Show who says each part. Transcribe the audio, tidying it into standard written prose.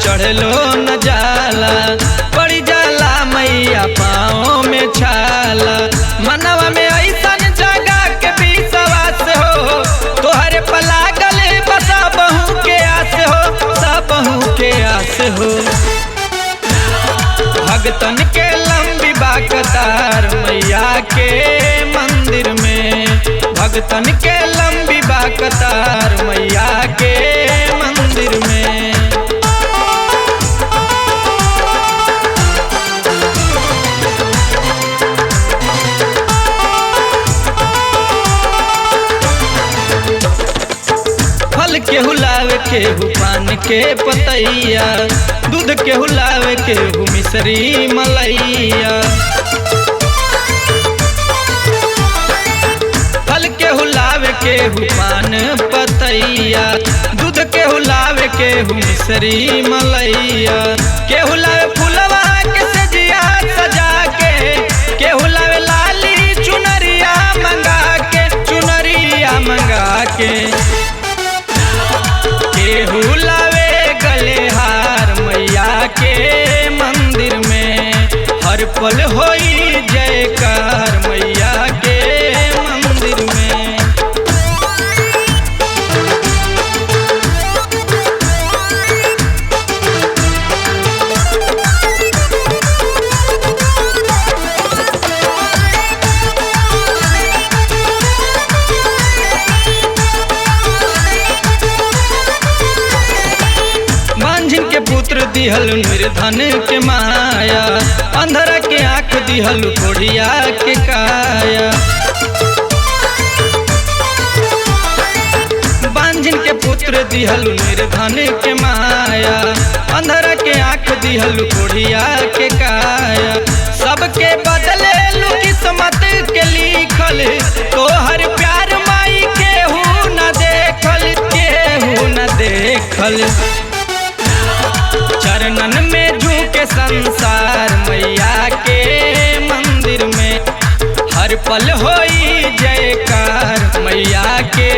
Speaker 1: चढ़लो न जाला, पड़ी जाला मैया पाँव में छाला। मनवा में ऐसन जगह के विश्वास हो, तोहरे पलागल बसा बहू के आस हो, सब बहू के आस हो। भगतन के लंबी बा कतार मैया के मंदिर में, भगतन के लंबी बा कतार मैया के मंदिर में। फल के हुलावे केहू पान के पतैया, दूध के हुलावे केहू मिश्री मलैया। फल के हुलावे केहू पान पतैया, दूध के हुलावे केहू मिश्री मलैया। केहू लावे फुलवा के सजिया सजा के, केहू लावे लाली चुनरिया मंगा के, चुनरिया मंगा के। केहू लावे गले हार मैया के मंदिर में, हर पल होई जयकार मैया के मंदिर में। मांझिन के पुत्र दिहल निर्धन के माया, अंधरा के आँख दिहल कोढ़िया के काया। मांझिन के पुत्र दिहल निर्धन के माया, अंधरा के आँख दिहल कोढ़िया के काया। सबके बदले लू किस्मत के लिखल, तोहर प्यार माई केहू न देखल, केहू न देखल। चरणन में झुके संसार मैया के मंदिर में, हर पल होई जयकार मैया के